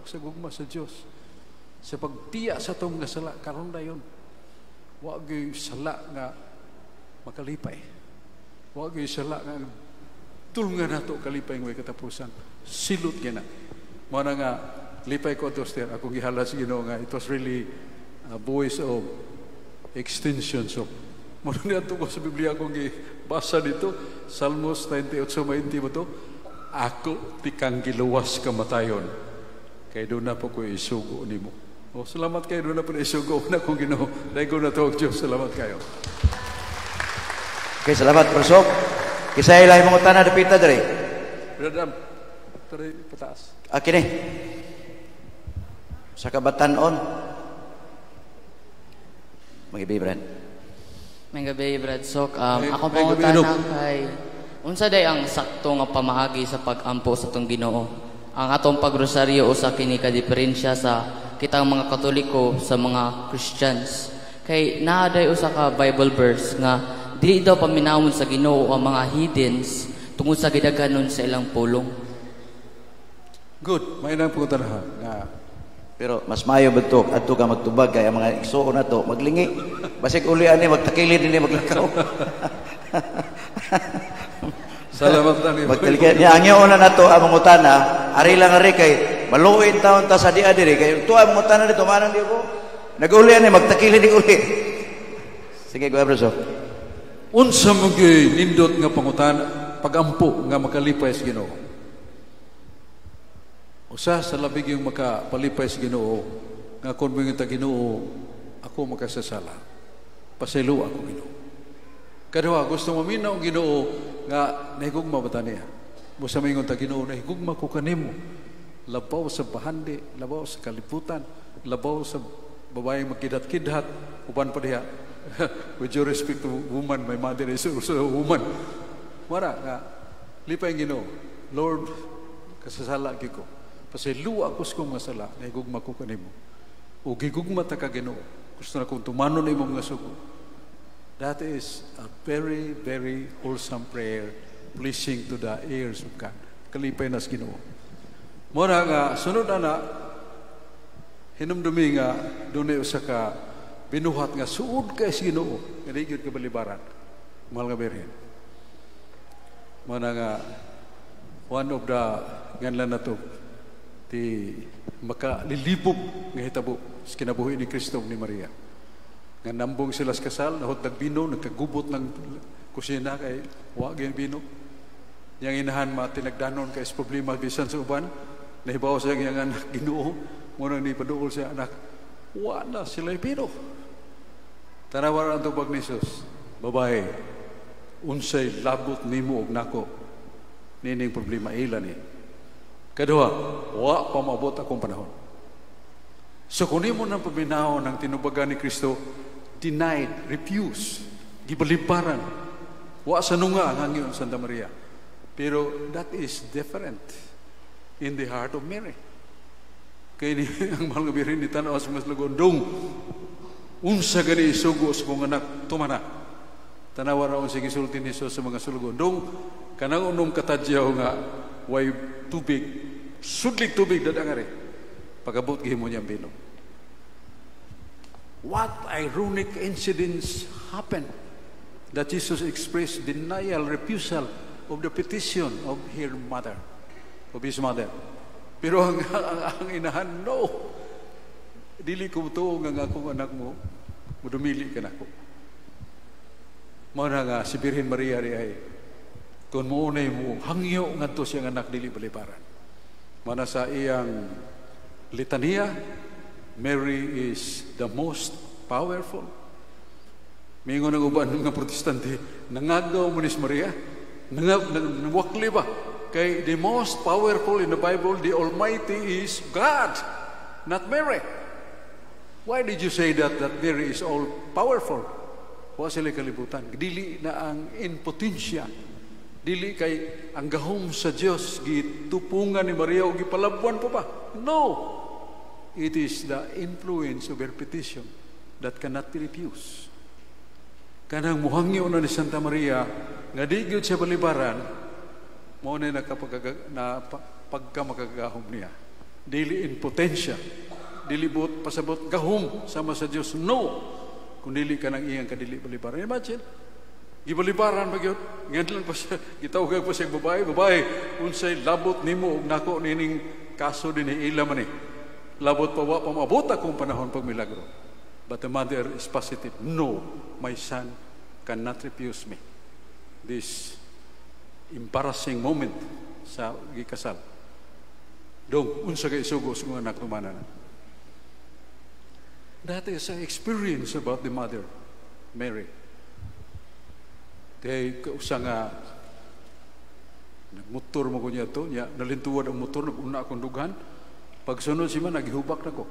sa gugma sa Dios. Sa pagtiya sa tong nga sala karon dayon. Wa gyud sala nga makalipay. Wa gyud sala nga tulungan nato kalipay nga katapusan. Silot gina. Mao na nga lipay ko to ster akong gihala sa Ginoo nga it was really a voice of extension. So mao na ato ko sa Biblia akong gibasa dito Salmos 98:20 mo to. Ako tikang giluwas kamatayon kay doon na po ko isugo nimo. O salamat kayo doon na po isugo na kong Ginoo. Dahil ko na to Diyos. Salamat kayo. Okay, salamat Profesor. Kisay lahi mga tanah dapita diri. Bradam, tari pataas. Akin eh. Sa kabatan-on. Magibi, Brad. May gabi, Brad Sok. Ako pangutanang kay unsa day ang sakto nga pamaagi sa pag-ampo sa tong Ginoo. Ang atong pagrosaryo usa kini ka diferensya sa kitang mga Katoliko sa mga Christians. Kay naa day usa ka Bible verse nga dili daw paminawon sa Ginoo ang mga heathens tungod sa gidaghanon sa ilang pulong. Good. May nang punta na nga. Pero mas mayo betok adto ka magtubag kay ang mga igsoon nato maglingi. Basig uli ani magtakilid ni maglakaw. Salamat tani. Magtalikan niya ang una nato ang mangutana, ari lang ari kay maluoy taon ta sa dia diri kay tuwa mangutana dito manang di ko. Naguli ani magtakilid ni uli. Sige go Abraso. Unsa mo nindot nga pangutana pagampo nga makalipay sa Ginoo. Usa sa labig yung makapalipay sa Ginoo nga kun mo ta Ginoo ako makasasala. Pasaylo ako Ginoo. Kadua gusto mo minaw ang Ginoo nga nahigugma ba ta niya? Busa mingon ta Ginoo nahigugma ko kanimo. Labaw sa bahandi, labaw sa kalibutan, labaw sa babaeng magkidat-kidhat, uban pa diha. With your respect to woman, my mother is also a woman. Mara nga lipay ang Ginoo. Lord, kasasala ko. Pasaylo ako sa kong masala, nahigugma ko kanimo. O gigugma ta ka Ginoo. Gusto na kong tumanon na imong nga sugo. That is a very, very wholesome prayer, pleasing to the ears of God. Kalipay na sa Ginoo. Muna nga, sunod na, hinumdumi nga, doon usa ka binuhat nga, suod ka sa Ginoo, ganigid ka balibaran. Mahal nga Birhen. Muna nga, one of the, nganlan na to, ti makalilibog nga hitabo sa kinabuhi ni Kristo ni Maria. Nga nambong sila sa kasal, nahotag bino, nagkagubot ng kusina kay wag yung bino. Yang inahan matinagdanon kay problema bisan sa uban, nahibaw siya yung anak Ginoo, muna ni paduol siya anak, wala sila yung bino. Tanawan ang tubag ni Jesus, babae, unsay labot nimo og nako, nining problema ilan ni. Kadua, wa pa maabot akong panahon. So kung mo nang paminaw ng tinubagan ni Kristo, denied, refused, gibalibaran, wa sa nunga ang hangyon Santa Maria. Pero that is different in the heart of Mary. Kaya ni ang mahal nga birin ni tanaw sa mga lagondong, unsa gani isugo sa kong anak, tumana. Tanawa raon sige sulti ni Jesus sa mga sulugondong, kanang unong katadyaw nga, way tubig, sudlig tubig dadang ari. Pagabot gihimo niya bino. What ironic incidents happened that Jesus expressed denial, refusal of the petition of his mother. Pero ang inahan, no. Dili ko to nga akong anak mo, mudumili ka nako. Mao na nga si Birhen Maria ri ay kun mo unay mo hangyo ngadto siyang anak dili balibaran. Mana sa iyang litania, Mary is the most powerful. Mingon ng uban ng protestante, nangagaw mo ni Maria, nangwakli ba? Kay the most powerful in the Bible, the Almighty is God, not Mary. Why did you say that Mary is all powerful? Wa sila kalibutan. Dili na ang impotensya. Dili kay ang gahom sa Dios gitupungan ni Maria o gipalabuan pa ba? No. It is the influence of her petition that cannot be refused. Kanang muhangyo na ni Santa Maria nga di gyud siya balibaran, mao na pagka makagahom niya. Dili in potensya. Dili buot pasabot gahom sama sa Dios. No. Kung dili ka nang iyang kadili balibaran. Imagine. Gibalibaran ba gyud? Nganlan pa siya, gitawag pa siya babae, unsay labot nimo og nako nining kaso dinhi ila man ni. Labot pa wa pa maabot akong panahon pag milagro. But the mother is positive. No, my son cannot refuse me. This embarrassing moment sa gikasal. Dong, unsa kay isugo sa mga anak tumanan. That is an experience about the mother, Mary. Kaya kausa nga nagmotor mo ko niya to, nalintuwad ang motor, naguna akong dughan. Pagsunod siya man, naghihubak na ko.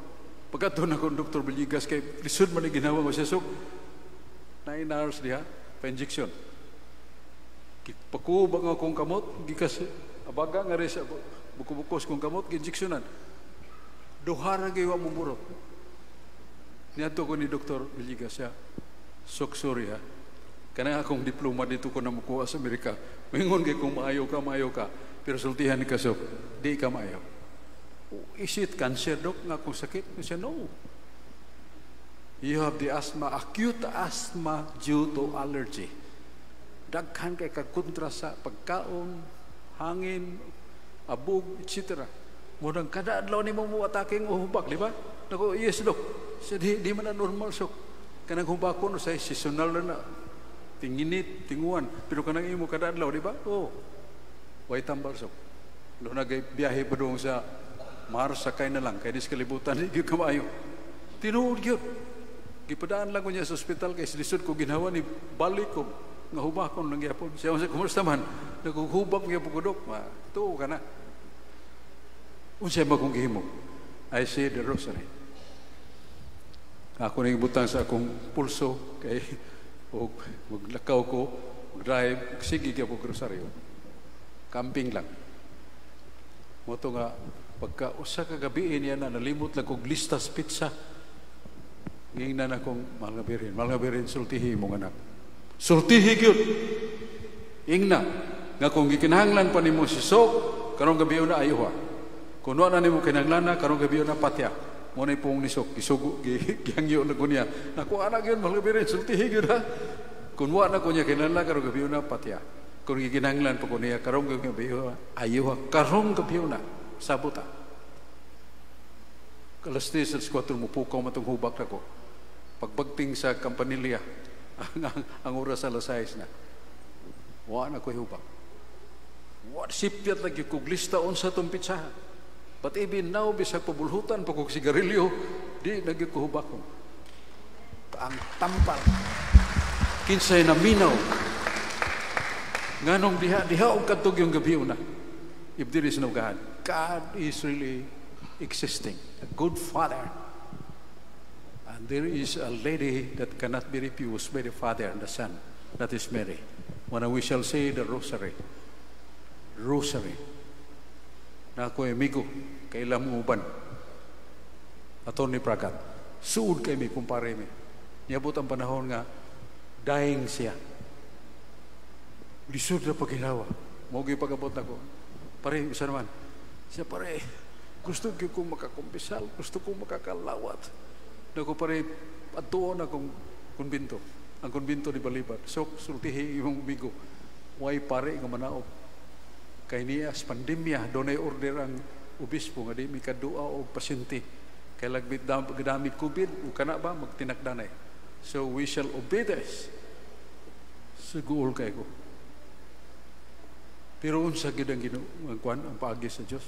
Pagkato na akong Dr. Villegas, kay lisod man ginawa ko siya, so 9 hours diha, pa-injection. Pagkubak nga akong kamot, gikas, abaga nga rin sa bukubukos kong kamot, gi-injectionan. Duhara gawa mong burot. Niyato ko ni Dr. Villegas siya, sok sorry ha. Kanang akong diploma dito ko na makuha sa Amerika. Mingon kay kung maayo ka. Pero sultihan ni Kasok, di ka maayo. Is it cancer, Dok? Nga kung sakit? Kasi no. You have the asthma, acute asthma due to allergy. Daghan kay kakontra sa pagkaon, hangin, abog, etc. Mudang kada adlaw ni mo atake ng uhubak, di ba? Nako, yes, Dok. So, di man na normal, Sok. Kanang hubakon, sa seasonal na tinginit, tinguan. Pero kanang imo kada adlaw, di ba? Oh. Way tambal, Sok. Lo nagbiyahe pa doon sa Mars, sakay na lang. Kaya diskalibutan, di ka maayo. Tinuod yun. Gipadaan lang ko niya sa ospital kay lisod ko ginawa ni balik ko nga hubakon lang gyapon. Siya sa kumusta man, naguhubak niya po ko, Dok. Tuo ka na. Unsay ba kong gihimo? I say the rosary. Ako nang ibutang sa akong pulso kay og maglakaw ko, mag-drive, sige ka po rosaryo. Camping lang. Moto nga pagka usa ka gabi niya na nalimot lang kog listas pizza. Ngingnan akong mahal nga birin, sultihi mong anak. Sultihi gyud. Ingna nga kung gikinahanglan pa nimo si Sok, karong gabi na ayo ha. Kung wa na nimo kinahanglan karong gabi na patya. Mo na pong ni Sok, gisugo gihangyo na kunya. Naku anak gyud mahal nga birin, sultihi gyud ha. Kung wa na kunya kinahanglan karong gabi na patya. Kung gikinahanglan pa kunya karong gabi ayo ha. Karong gabi na sabuta. Alas 3 at 4 mo pukaw matong hubak na ko. Pagbagting sa Campanilla, ang oras alas 6 na. Wa na ko hubak. What sipyat lagi kog lista unsa tong pitsahan. But even now, bisag pabulhutan pa kog sigarilyo, di lagi ko hubak ko. Ang tampal. Kinsay na minaw. Nganong diha og kadtog yung gabi una. If there is no God, God is really existing, a good father. And there is a lady that cannot be refused by the Father and the Son. That is Mary. When we shall say the rosary. Rosary. Na ako amigo, kailan mo uban. Attorney Pragat. Suod kay mi, kumpare mi. Niabot ang panahon nga, dying siya. Lisod na paghilawa. Mogi pagabot ako. Pare, isa naman. Siya pare, gusto ko makakumpisal, gusto ko makakalawat. Naku pare, atuon akong konbinto. Ang konbinto ni Balibat. So, sultihi yung bigo. Way pare nga manaog. Kay niya, sa pandemya, doon ay order ang obispo nga di may kadua o pasyente. Kay lagbit gadamit COVID, o kana ba, magtinakdanay. So, we shall obey this. Siguro kay ko. Pero unsa gid ang ginkuan ang paagi sa Dios.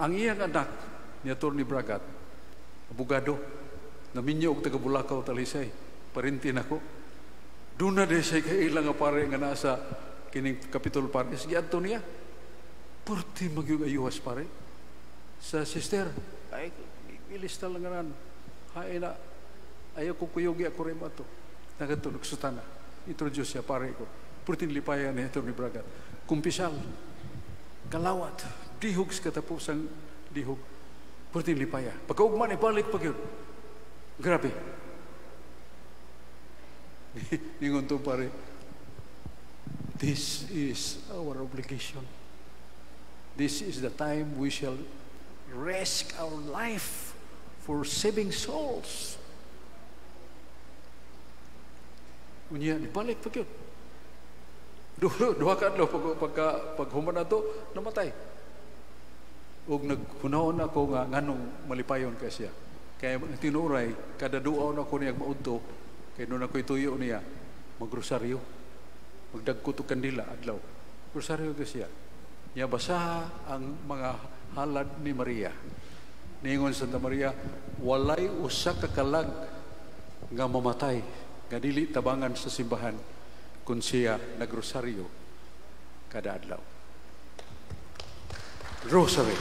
Ang iyang anak ni Atty. Bragat, abogado, naminyo og taga Bulacau Talisay, parintin ako. Duna de siya kay ilang nga pare nga nasa kining Capitol Paris giadto niya. Porti magyug ayuwas pare. Sa sister, ay ilista lang ran. Hay na ayo ko kuyogi ako rin ato. Nagatulog sutana. Introduce siya pare ko. Purtin lipayan ni Atty. Bragat. Kumpisal, kalawat, dihog sa katapusang dihog. Purtin lipaya. Pagkaugman, ibalik pag yun. Grabe. Ningon to pare, this is our obligation. This is the time we shall risk our life for saving souls. Unya dibalik pa yun. Duha ka adlaw paghuman ato namatay. Ug naghunaon ako nga nganong malipayon ka siya. Kaya tinuray kada duaw na ko niya maudto kay nun ako'y tuyo niya magrosaryo. Magdagko to kandila adlaw. Rosaryo ka siya. Niya basa ang mga halad ni Maria. Ningon Santa Maria, walay usa ka kalag nga mamatay nga dili tabangan sa simbahan kung siya nagrosaryo kada adlaw. Rosary.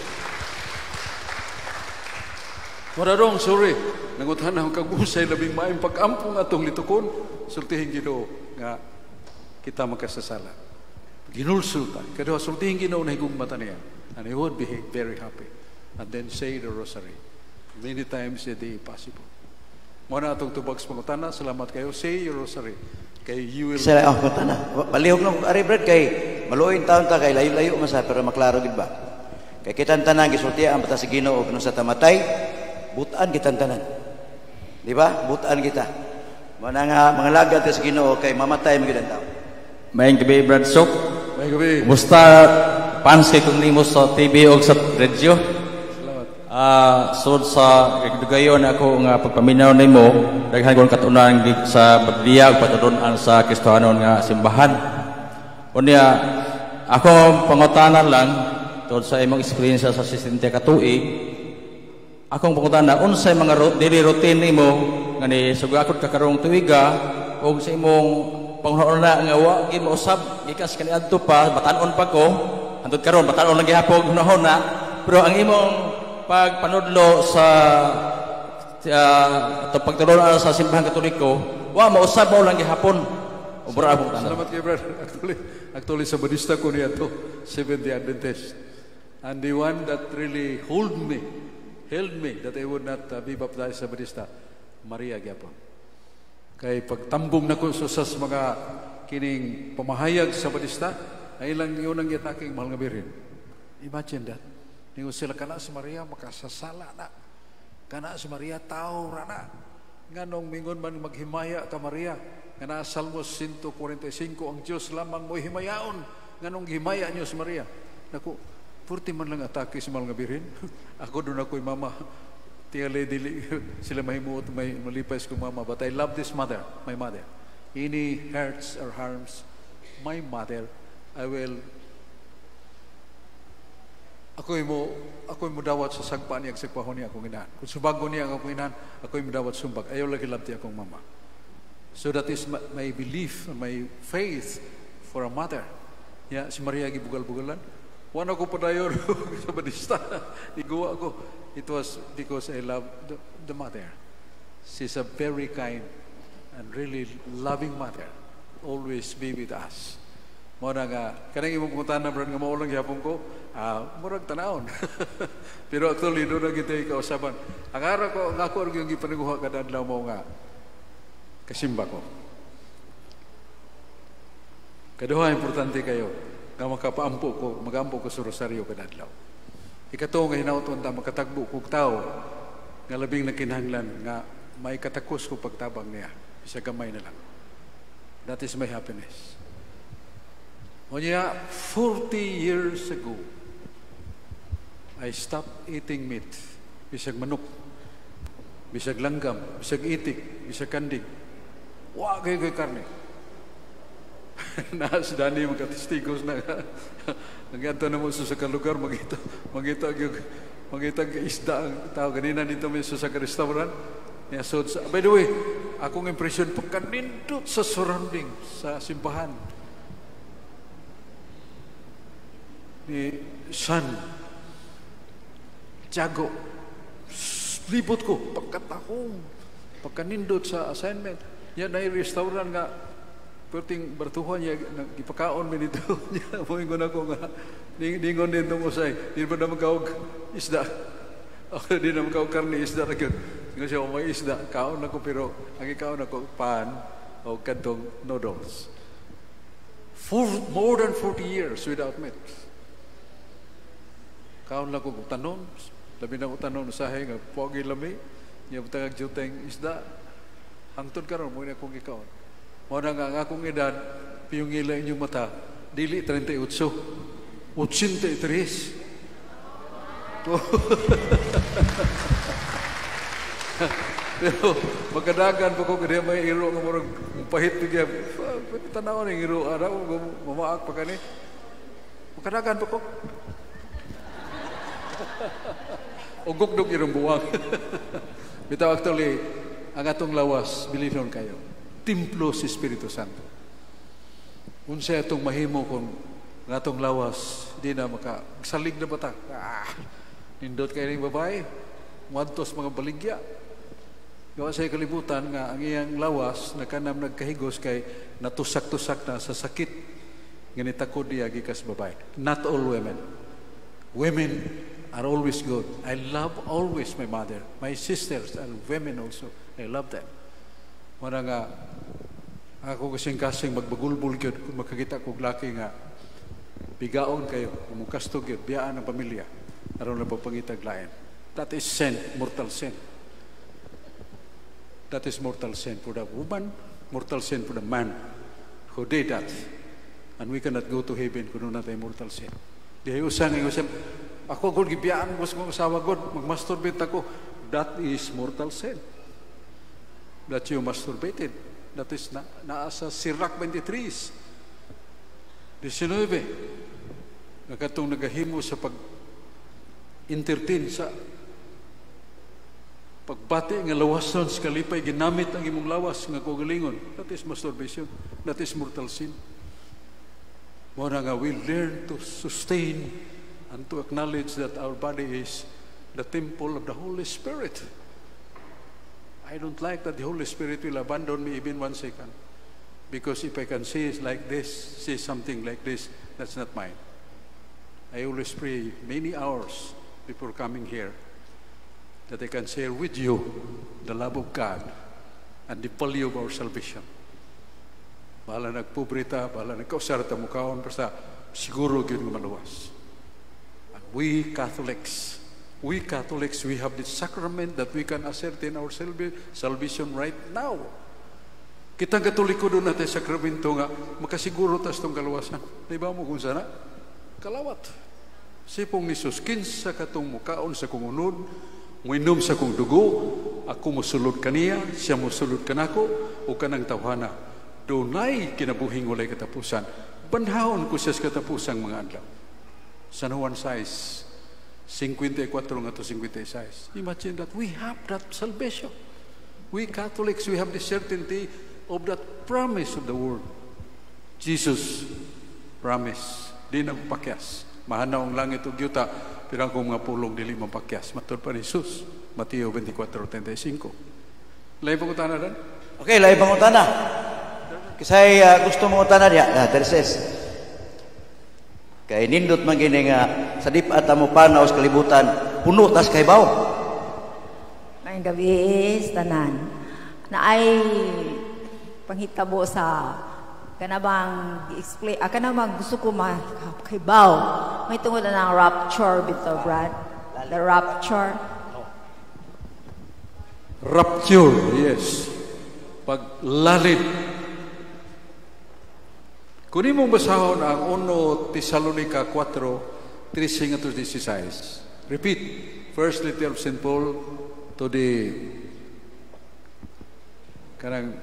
Mararong, sorry, nangutan na ang kagusay labing maayong pag-ampong atong litukon, sultihin Ginoo nga kita magkasasala. Ginulsulta. Kadua sultihin Ginoo na higong mata niya. And he would be very happy. And then say the rosary. Many times a day possible. Muna atong tubags pangutana. Salamat kayo. Say your rosary. Kay you will... Sila, pangutana. Palihog ng Brad kay maluoy taon ta kay layo-layo masa pero maklaro gid ba? Kay kitang tanan gisulti ang bata sa Ginoo ug sa tamatay, butaan kitang tanan. Di ba? Butaan kita. Muna nga mga lagad sa Ginoo kay mamatay magid ang tao. Mayang gabi, Brad Sok. Mayang gabi. Kumusta fans kay kung nimo sa TV o sa radio? Salamat. Sud sa dugayon ako nga pagpaminaw nimo, daghan kong katunan sa pagdiya ug patudunan sa Kristohanon nga simbahan. Unya ako pangutanan lang tungod sa imong experience sa 60 ka tuig. Akong pangutana unsay mga daily routine nimo nga ni sugakod ka karong tuiga ug sa imong panghuna nga wa gyud mausab gikas kaniadto pa batan-on pa ko hangtod karon batan-on lang gihapon hunahuna pero ang imong pagpanudlo sa pagtulungan sa simbahan Katoliko wa mausab mo lang gihapon ubra abong tanan. Salamat kay brother. Actually sa Budista ko niya to Seventh-day Adventist, and the one that really held me that I would not be baptized sa Budista, Maria gyapon. Kay pagtambong na ko sa mga kining pamahayag sa Budista, ay lang yun ang yataking mahal nga birin. Imagine that. Ningo sila kana si Maria makasasala na. Kana si Maria tao rana. Nganong mingon man maghimaya ka Maria. Kana Salmos 145 ang Dios lamang mo himayaon. Nganong himaya niyo si Maria. Naku, purti man lang atake si mahal nga birin. Ako doon ako'y mama. Tiyali dili sila mahimuot may malipay ko mama, but I love this mother, my mother. Any hurts or harms my mother, I will ako'y mo dawat sa sagpa niya sagpahon niya akong inahan. Kung subago niya akong inahan, ako'y mo dawat sumbag. Ayaw lagi labti akong mama. So that is my belief, my faith for a mother. Ya, si Maria gibugal-bugalan. Wala ko padayon sa Budista. Iguwa ko. It was because I love the mother. She's a very kind and really loving mother. Always be with us. Muna nga, kanang imong puntahan na brad nga maulang yapon ko, murag tanawon. Pero actually, doon na kita ikausaban. Ang araw ko, nga ako yung ipanaguha kadadlaw mo nga kasimba ko. Kaduha, importante kayo nga magampo ko sa rosaryo kadadlaw. Ikato nga hinauton ta makatagbo kog tao nga labing nakinahanglan nga may katakos ko pagtabang niya. Isa gamay na lang. That is my happiness. Onya, 40 years ago, I stopped eating meat. Bisag manok, bisag langgam, bisag itik, bisag kandig. Wa kay karne. Naas dani magkatistigos na nagyanto na mo sa lugar magita isda ang tao ganina dito may sa restaurant. Yeah, so, by the way, akong impression pagkanindot sa surrounding sa simbahan ni San Tiago, libot ko pagkatahong pagkanindot sa assignment yan na restaurant nga perting bertuhan niya ipakaon mi dito niya moingon ako nga ningon din tong usay di ba na magkaog isda okay di na magkaog karne isda ra gyud nga siya may isda kaon ako pero ang ikaon ako pan o kantong noodles for more than 40 years without meat. Kaon lang ko tanom, Labi na utanon usahay nga pogi lami, niya butang juteng isda. Hangtod karon mo na kong ikaw. Mo na nga ang akong edad, piyong ila inyong mata, dili 38. 83. Pero magkadagan pa ko kaya may iro nga murag pahit bigyan. Tanaw ng iro araw mamaak pa kani. Magkadagan pa ko. Ugok-dog irong buwang. Bitaw actually ang atong lawas bilihon kayo. Templo si Espiritu Santo. Unsa atong mahimo kung ang atong lawas di na makasalig na bata. Nindot kayo ng babae. Muadtos mga baligya. Gawa sa kalibutan nga ang iyang lawas na kanam nagkahigos kay natusak-tusak na sa sakit ganita ko diya gikas babae. Not all women. Women are always good. I love always my mother. My sisters are women also. I love them. Muna nga ako kasing-kasing magbagulbul gyud kung makakita kog laki nga bigaon kayo, mukastog gyud biyaan ang pamilya aron na pagpangitag lain. That is sin, mortal sin. That is mortal sin for the woman, mortal sin for the man who did that. And we cannot go to heaven kung na tayo mortal sin. Di usang ako kung gibiyaan ko sa kong asawa God, magmasturbate ako. That is mortal sin. That you masturbated. That is naasa Sirach 23. 19. Nakatong nagahimo sa pag-entertain sa pagbati nga lawason sa kalipay, ginamit ang imong lawas nga kugalingon. That is masturbation. That is mortal sin. Muna nga we learn to sustain and to acknowledge that our body is the temple of the Holy Spirit. I don't like that the Holy Spirit will abandon me even 1 second. Because if I can say like this, say something like this, that's not mine. I always pray many hours before coming here that I can share with you the love of God and the value of our salvation. Bahala nagpubrita, bahala nagkausar ta mukaon, basta siguro yun nga maluwas. And we Catholics, we have the sacrament that we can ascertain our salvation right now. Kitang Katoliko doon natin sakramento nga, makasiguro tas itong kaluwasan. Diba mo kung sana? Kalawat. Sipong ni Jesus, kinsa katong mukaon sa kong unod, muinom sa kong dugo, ako musulod kaniya, siya musulod kanako, o kanang tawhana. Dunay kinabuhing walay katapusan. Banhaon ko siya sa katapusang mga adlaw. San Juan 6, 54 nga to 56. Imagine that we have that salvation. We Catholics, we have the certainty of that promise of the word. Jesus promise. Di na pakyas. Mahanaw ang langit o gyuta, pirang kong mga pulong dili mapakyas. Matod pa ni Jesus, Mateo 24:35. Lain pang utana dan? Okay, lain pang utana. Kasi gusto mong utana niya. Terses. Kay nindot man gini nga sa dipat mo panaw sa kalibutan, puno tas kay baw. Ngayong gabi is tanan. Na ay panghitabo sa kanabang explain kanabang gusto ko makibaw may tungod na ng rapture bito Brad, the rapture, yes, paglalit. Kung imong basahon ang 1 Tesalonica 4:13-16, repeat, first letter of St. Paul to the kanang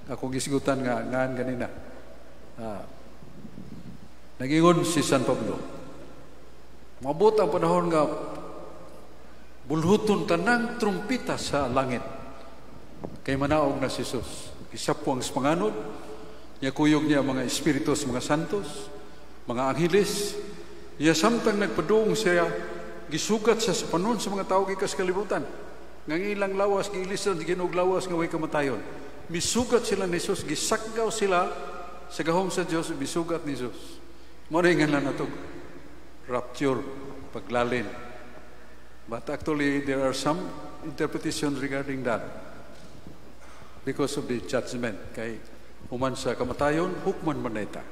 akong gisigutan nga ngaan ganina. Nagingon si San Pablo, mabot ang panahon nga bulhuton tanang trumpita sa langit kay manaog na si Jesus. Isapuang spanganod niya, kuyog niya mga espiritus, mga santos, mga angheles. Niya samtang nagpadung siya, gisugat siya sa panon sa mga tao gikas kalibutan. Ngang ilang lawas giilisan ginog lawas nga way kamatayon. Misugat sila ni Jesus, gisakgaw sila sa gahom sa Diyos, misugat ni Jesus. Maringan lang na ito, rapture, paglalin. But actually, there are some interpretations regarding that because of the judgment. Kay human sa kamatayon, hukman man na ita.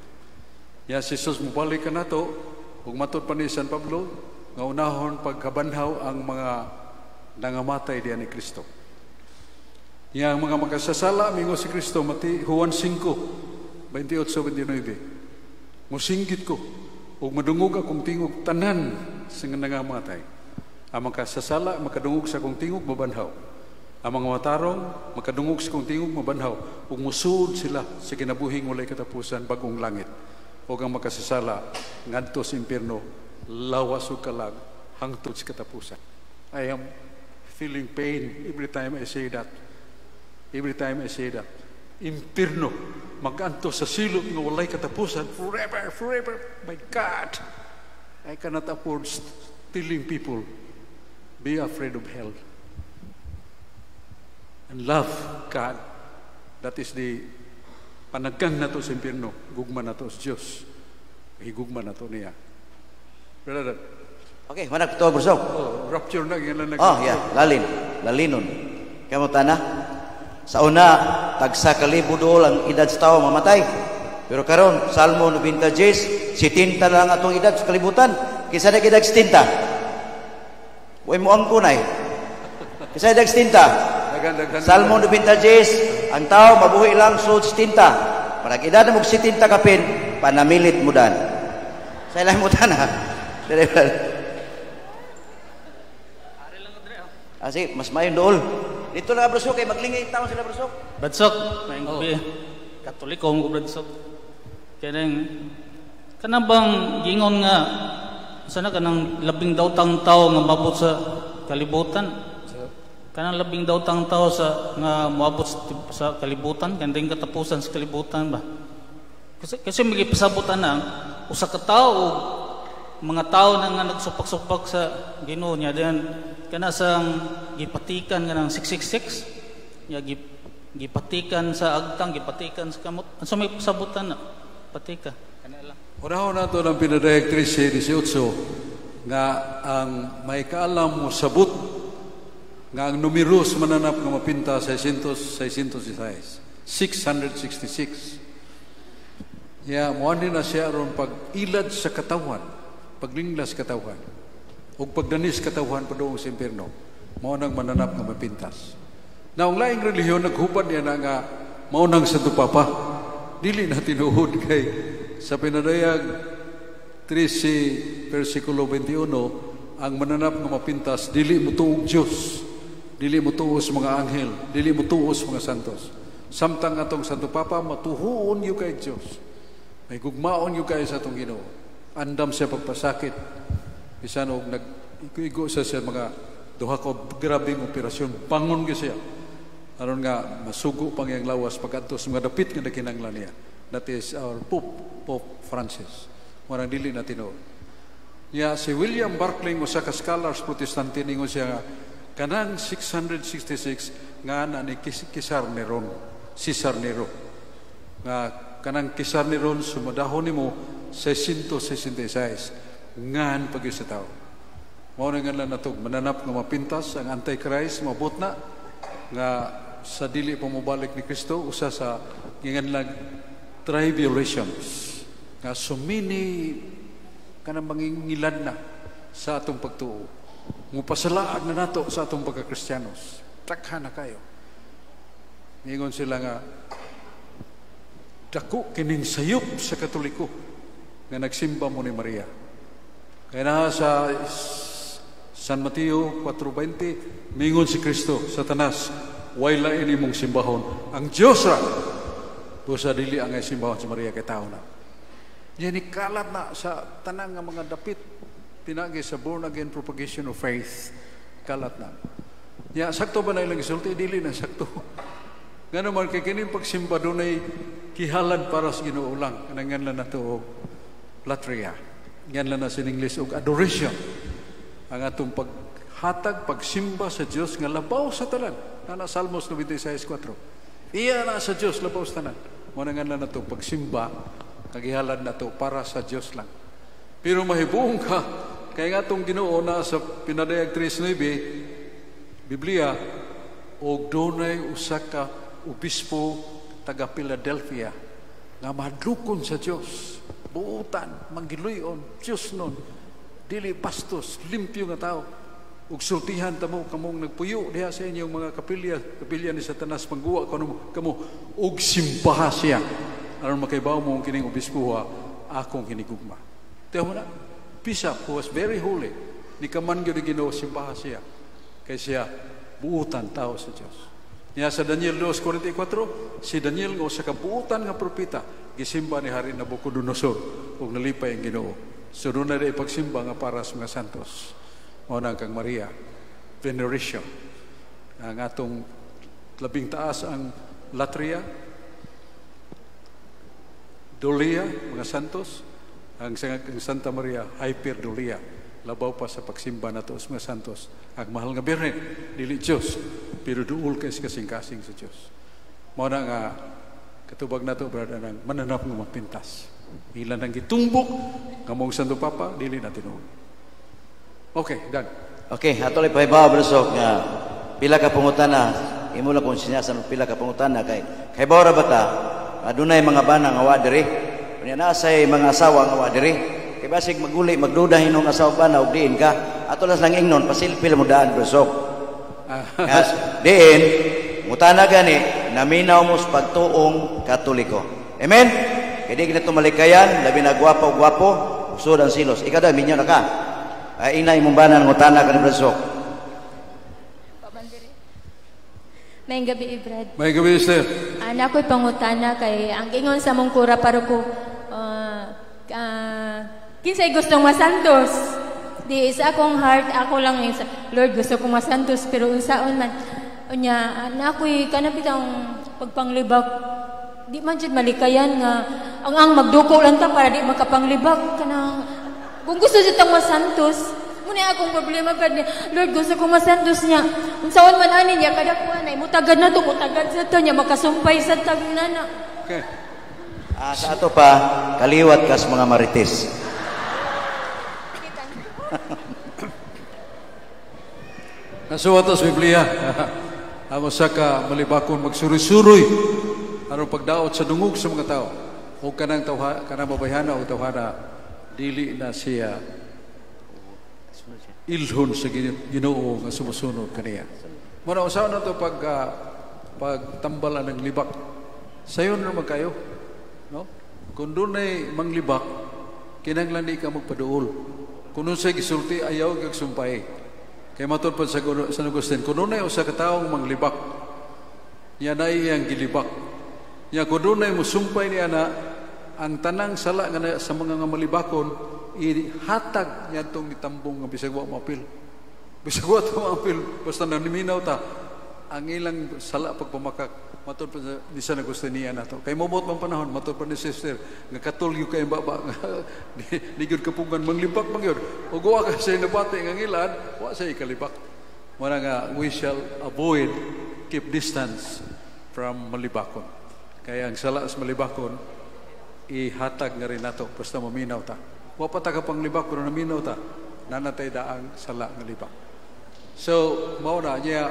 Ya, si Jesus mubalik ka na ito, kung matod pa ni San Pablo, nga unahon pagkabanhaw ang mga nangamatay diyan ni Kristo. Yang mga makasasala mingo si Kristo mati Juan 5 28-29. Musinggit ko ug madungog akong tingog tanan sa nangamatay. Ang makasasala makadungog sa akong tingog mabanhaw. Ang mga matarong makadungog sa akong tingog mabanhaw ug musud sila sa kinabuhing walay katapusan bagong langit. Ug ang makasasala ngadto sa impierno lawas ug kalag hangtod sa katapusan. I am feeling pain every time I say that. Every time I say that. Impierno maganto sa silot nga walay katapusan forever, forever. My God, I cannot afford telling people be afraid of hell and love God. That is the panagkang na to sa impierno, gugma na to sa Diyos, higugma na to niya. Brother, okay, manag to Bro Sok. Rapture na ganyan lang. Yeah, lalinon. Kamo tana. Sa una, tagsa kalibo dool ang edad sa tao mamatay. Pero karon, Salmo 90, 70 na lang atong edad sa kalibutan. Kisa na edad 70. Huwag mo ang kunay. Kisa edad 70. Salmo 90, ang tao mabuhi lang so 70. Parang edad na mo 70 kapin, panamilit mo dan. Sa ilang mo tana. Sige, mas mayon dool. Dito lang Bro Sok, kay maglingay tao sila Bro Sok. Badsok, maing gabi. Katoliko mo Badsok. Kaya kanabang gingon nga sana kanang labing daw tang tao nga mabot sa kalibutan. Kanang labing daw tang tao sa nga mabot sa kalibutan, kanding katapusan sa kalibutan ba. Kasi magipasabutan na usa ka tawo mga tao na nga nagsupak-supak sa Ginoo niya diyan kana sang gipatikan nga ng 666 ya gipatikan sa agtang gipatikan sa kamot unsa may pasabutan na patika kana lang unahon nato ng pinadayag 13:18 nga ang may kaalam mo sabot nga ang numero sa mananap nga mapinta 666 ya mo na siya aron pag ilad sa katawan paglinglas katawan o pagdanis katawan padoong sa impierno mao nang mananap nga mapintas. Na ang laing relihiyon naghubad niya na nga mao nang Santo Papa dili na tinuod kay sa pinadayag 13 versikulo 21 ang mananap nga mapintas dili mo tuog Dios, dili mo tuos mga anghel, dili mo tuos mga santos. Samtang atong Santo Papa matuhuon yu kay Dios. May gugmaon yu kay sa atong Ginoo. Andam siya pagpasakit bisan og nag-igo sa mga duha ka grabing operasyon bangon gyud siya aron nga masugo pang iyang lawas pagadto sa mga dapit nga nakinahanglan niya. That is our Pope Francis. Warang dili na tinuod niya. Si William Barclay usa ka scholars protestante ningon siya nga kanang 666 nga na ni Caesar Nero nga kanang Caesar Nero sumadahon nimo 666 ngan pag sa tao. Mao na nga lang natog mananap nga mapintas ang Antichrist mabot na nga sa dili pa mobalik ni Kristo usa sa ginganlag tribulations nga sumini kanang mangingilad na sa atong pagtuo. Mupasalaag na nato sa atong pagka-Kristiyanos. Takhan na kayo. Ingon sila nga dako kining sayop sa Katoliko nga nagsimba mo ni Maria. Kaya na sa San Mateo 4:20 mingon si Kristo Satanas wala ini mong simbahon ang Dios ra busa dili ang simbahon si Maria kay tao na. Yan ikalat na sa tanang nga mga dapit pinagi sa born again propagation of faith kalat na. Ya sakto ba na ilang isulti dili na sakto. Ngano man kay kining pagsimba dunay kihalad para sa Ginoo lang kanang na nato latria. Yan lang na sa English og adoration. Ang atong paghatag, pagsimba sa Dios nga labaw sa tanan. Na Salmos 96:4. Iya na sa Dios labaw sa tanan. Mo na nga lang nato pagsimba kagihalad nato para sa Dios lang. Pero mahibuong ka kay nga atong Ginoo na sa pinadayag 3:9 Biblia og dunay usa ka obispo taga Philadelphia nga madlukon sa Dios. Buutan, manggiluyon, Diyos nun. dili bastos, limpyo nga tao. Ug sultihan tamo kamong nagpuyo diha sa inyong mga kapilya ni Satanas pangguwa kamo ug simbaha siya. Aron makaibaw mo kining obispuha akong hinigugma. Tiyo mo na, Bishop who was very holy, ni kaman gyud Ginoo simbaha siya. Kay siya buutan tao sa Dios. Niya sa Daniel 2:44, si Daniel nga usa ka buutan nga propeta gisimba ni Hari Nabucodonosor ug nalipay ang Ginoo. So doon na ipagsimba nga para sa mga santos. Muna kang Maria, veneration. Ang atong labing taas ang latria, dolia, mga santos. Ang Santa Maria, hyperdolia. Labaw pa sa pagsimba na to sa mga santos. Ang mahal nga Birhen, dili Diyos, pero duol kasi kasing-kasing sa Diyos. Muna nga, katubag na to, brother, ng mananap ng mapintas. Ilan ang gitumbok, kamong Santo Papa, dili na tinuod. Okay, done. Okay, atuloy pa ibaw brusok nga pila ka pangutana, imo lang kung sinyasan pila ka pangutana kay bawra bata, adunay mga bana nga wa diri. Unya na say mga asawa nga wa diri. Kay basig maguli magduda hinong asawa bana ug diin ka. Ato lang ingnon pasilpil mo daan brusok. Diin mutana gani naminaw mo sa pagtuong Katoliko. Amen. Kay di kita malikayan, labi na gwapo, usod ang silos. Ikaw daw minyo na ka. Ay ina imong banan ng utana ka ni Brasok. Pabandiri. May gabi Brad. May gabi Esther. Anak ko'y pangutana kay ang ingon sa mong kura para ko kinsay gustong masantos. Di sa akong heart ako lang isa. Lord gusto kong masantos pero unsaon man unya anak ko'y kanapitang pagpanglibak. Di man jud malikayan nga ang magduko lang ta para di makapanglibak kanang kung gusto siya tang masantos, muna akong problema pa niya. Lord, gusto ko masantos niya. Kung saan man ani niya, kada kuha na, mutagad na to, mutagad sa to niya, makasumpay sa tagnana. Okay. Sa ato pa, kaliwat kas mga marites. Nasuwat sa Biblia, ang usa ka malibakon magsuroy-suroy aron pagdaot sa dungog sa mga tao. O kanang mabayhana o tawhana dili na siya ilhon sa Ginoo nga sumusunod kaniya. Muna usaw na to pagtambalan ng libak. Sayon naman kayo, no? Kung doon ay manglibak, kinanglan di ka magpaduol. Kung doon sa gisulti ayaw kag sumpay. Kay matod pa sa San Agustin, kung doon ay usa ka taong manglibak, yan ay iyang gilibak. Ya kung doon ay musumpay niya na ang tanang sala nga sa mga nga malibakon ihatag niya itong itambong nga bisag wa mapil. Bisag wa ito mapil. Basta naniminaw ta ang ilang sala pagpamakak matod pa ni San Agustin niya na to. Kay mabot man panahon matod pa ni sister nga katulyo kay baba di gyud kapugan manglibak man gyud. Ug wa ka say nabati nga ngilad wa say kalibak. Muna nga we shall avoid keep distance from malibakon. Kaya ang sala sa malibakon ihatag nga rin nato basta maminaw ta. Wa pa ta ka panglibak pero naminaw ta nanatay daang sala nga libak. So mao na niya